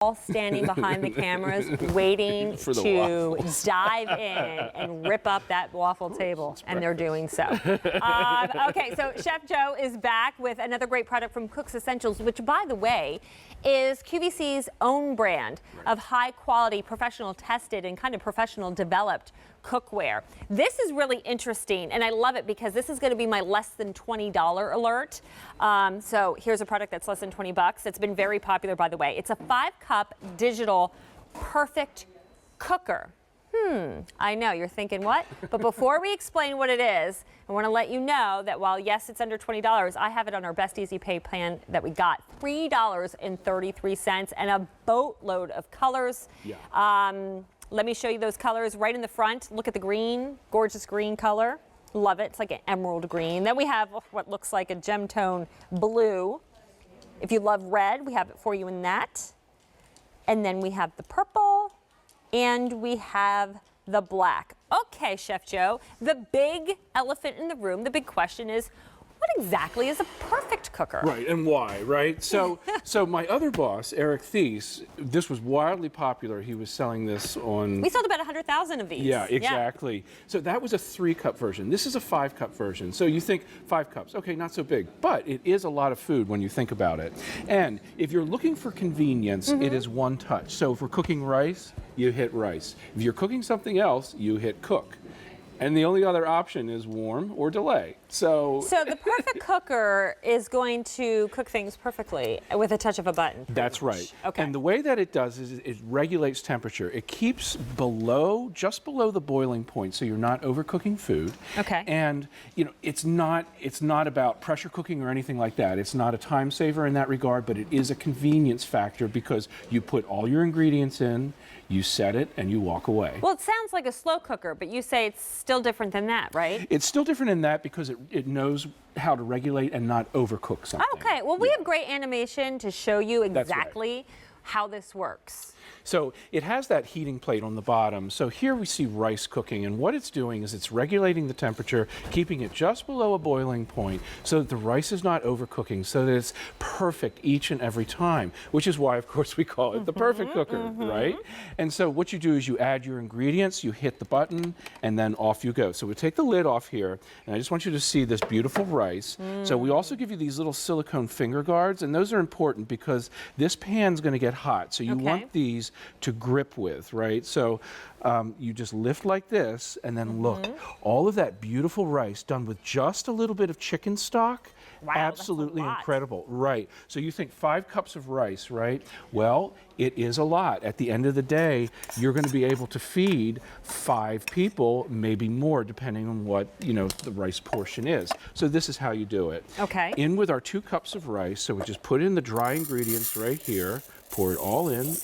all standing behind the cameras waiting to dive in and rip up that waffle table, and they're doing so. Okay, so Chef Joe is back with another great product from CooksEssentials, which, by the way, is QVC's own brand of high-quality, professional tested, and kind of professional developed cookware. This is really interesting, and I love it because this is going to be my less than $20 alert. So here's a product that's less than 20 bucks. It's been very popular, by the way. It's a 5-cup digital perfect cooker. I know, you're thinking what? But before we explain what it is, I want to let you know that while, yes, it's under $20, I have it on our Best Easy Pay plan that we got, $3.33, and a boatload of colors. Yeah. Let me show you those colors right in the front. Look at the green, gorgeous green color. Love it. It's like an emerald green. Then we have what looks like a gem tone blue. If you love red, we have it for you in that. And then we have the purple, and we have the black. Okay, Chef Joe, the big elephant in the room, the big question is, what exactly is a perfect cooker? Right, and why, right? So my other boss, Eric Thies, this was wildly popular. He was selling this on... We sold about 100,000 of these. Yeah, exactly. Yeah. So that was a 3-cup version. This is a 5-cup version. So you think 5 cups, okay, not so big, but it is a lot of food when you think about it. And if you're looking for convenience, it is one touch. So if we're cooking rice, you hit rice. If you're cooking something else, you hit cook. And the only other option is warm or delay. So the perfect cooker is going to cook things perfectly with a touch of a button. That's right. Okay. And the way that it does is it regulates temperature. It keeps just below the boiling point, so you're not overcooking food. Okay. And you know, it's not about pressure cooking or anything like that. It's not a time saver in that regard, but it is a convenience factor because you put all your ingredients in, you set it, and you walk away. Well, it sounds like a slow cooker, but you say it's still different than that, right? It's still different in that because it knows how to regulate and not overcook something. Okay, well, we have great animation to show you exactly how this works. So it has that heating plate on the bottom. So here we see rice cooking, and what it's doing is it's regulating the temperature, keeping it just below a boiling point so that the rice is not overcooking, so that it's perfect each and every time, which is why, of course, we call it the perfect cooker, right? And so what you do is you add your ingredients, you hit the button, and then off you go. So we take the lid off here, and I just want you to see this beautiful rice. So we also give you these little silicone finger guards, and those are important because this pan's going to get hot. So you want these to grip with, right? So you just lift like this, and then look, all of that beautiful rice done with just a little bit of chicken stock. Wow, absolutely incredible, right? So you think 5 cups of rice, right? Well, it is a lot. At the end of the day, you're going to be able to feed 5 people, maybe more, depending on what, you know, the rice portion is. So this is how you do it. Okay. In with our 2 cups of rice, so we just put in the dry ingredients right here, pour it all in,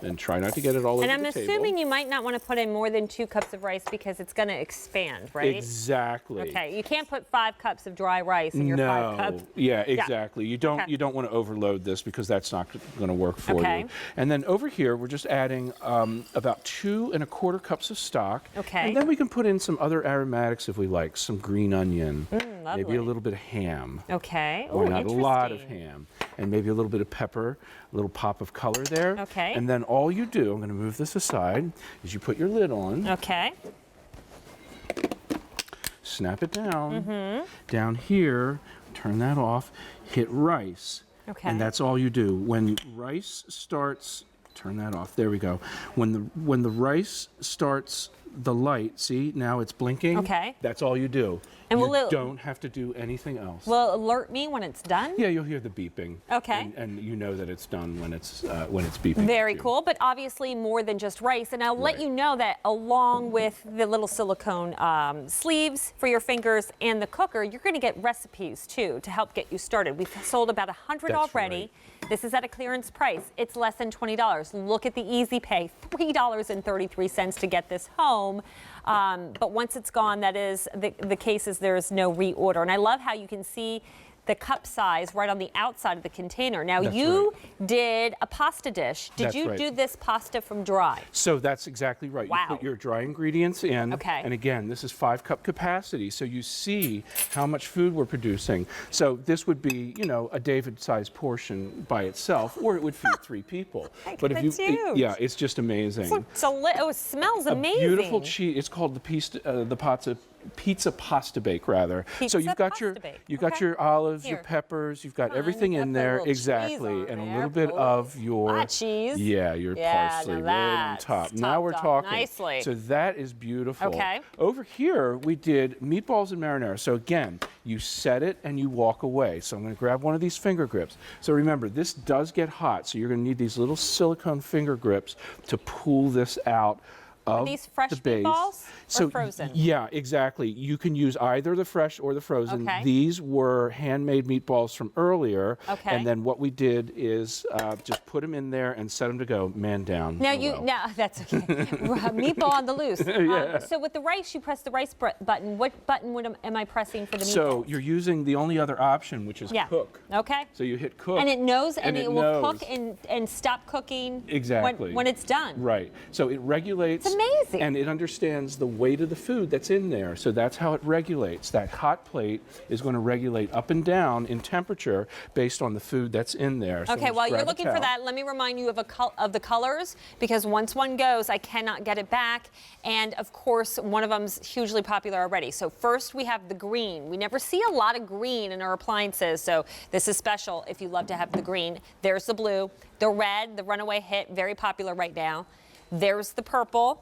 and try not to get it all over the table. And I'm assuming you might not want to put in more than 2 cups of rice because it's going to expand, right? Exactly. Okay, you can't put 5 cups of dry rice in your 5 cups. Yeah, exactly. You don't want to overload this because that's not going to work for you. And then over here, we're just adding about 2 1/4 cups of stock. Okay. And then we can put in some other aromatics if we like, some green onion, lovely. maybe a little bit of ham. Okay. Or not a lot of ham. And maybe a little bit of pepper, a little pop of color there. Okay. And then all you do, I'm going to move this aside, is you put your lid on. Okay. Snap it down. Down here, turn that off, hit rice. Okay. And that's all you do. When rice starts, turn that off. There we go. When the rice starts the light, see, now it's blinking. Okay. That's all you do. And you don't have to do anything else. Will it alert me when it's done? Yeah, you'll hear the beeping. Okay. And you know that it's done when it's beeping. Very cool, but obviously more than just rice. And I'll let you know that along with the little silicone sleeves for your fingers and the cooker, you're going to get recipes too to help get you started. We've sold about 100 already. Right. This is at a clearance price. It's less than $20. Look at the easy pay, $3.33 to get this home. But once it's gone, that is the case is there's no reorder. And I love how you can see the cup size right on the outside of the container. Now That's you did a pasta dish. Did That's you right. do this pasta from dry? So that's exactly right. Wow. You put your dry ingredients in, Okay. and again, this is 5-cup capacity, so you see how much food we're producing. So this would be, you know, a David-sized portion by itself, or it would feed 3 people. But if That's huge. yeah, it's just amazing. Oh, it smells amazing. Beautiful cheese. It's called pizza pasta bake, rather. So you've got your olives, your Here. peppers, you've got Come on, everything got in the there, little cheese exactly, on and a there. little bit of your That cheese. Yeah, your parsley now right on that's top. Now topped we're off talking. nicely. So that is beautiful. Okay. Over here we did meatballs and marinara. So again, you set it and you walk away. So I'm going to grab one of these finger grips. So remember, this does get hot, so you're going to need these little silicone finger grips to pull this out. Are these fresh the base. meatballs or frozen? Yeah, exactly. You can use either the fresh or the frozen. Okay. These were handmade meatballs from earlier. Okay. And then what we did is just put them in there and set them to go, man down. Now Oh, well. that's okay. Meatball on the loose. Yeah. So with the rice, you press the rice button. What button am I pressing for the meatballs? So you're using the only other option, which is cook. Okay. So you hit cook. And it knows, and it will knows. cook and stop cooking Exactly. when it's done. Right. So it regulates. It's amazing. And it understands the weight of the food that's in there. So that's how it regulates. That hot plate is going to regulate up and down in temperature based on the food that's in there. So Okay, just while you're grab a looking for towel. that, let me remind you of the colors, because once one goes, I cannot get it back. And of course, one of them's hugely popular already. So first we have the green. We never see a lot of green in our appliances, so this is special if you love to have the green. There's the blue. The red, the runaway hit, very popular right now. There's the purple.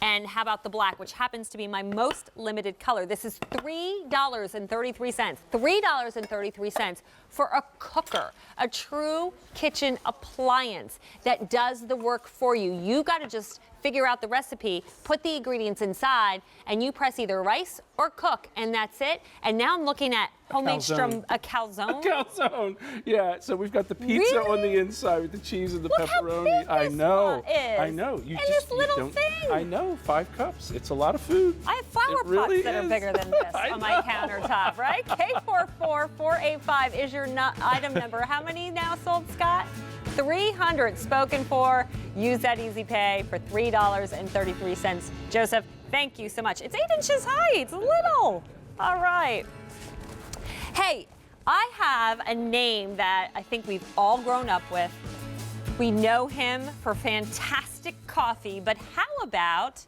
And how about the black, which happens to be my most limited color? This is $3.33. $3.33 for a cooker, a true kitchen appliance that does the work for you. You got to just figure out the recipe, put the ingredients inside, and you press either rice or cook, and that's it. And now I'm looking at homemade calzone. a calzone. Calzone. Yeah, so we've got the pizza Really? on the inside with the cheese and the Look how pepperoni. big I this know. one is. I know. And this little don't- thing. I know. 5 cups. It's a lot of food. I have flower It really pots that are is. bigger than this I on my know. countertop, right? K44485 is your item number. How many now sold, Scott? 300 spoken for. Use that Easy Pay for $3.33. Joseph, thank you so much. It's 8 inches high. It's little. All right. Hey, I have a name that I think we've all grown up with. We know him for fantastic coffee, but how about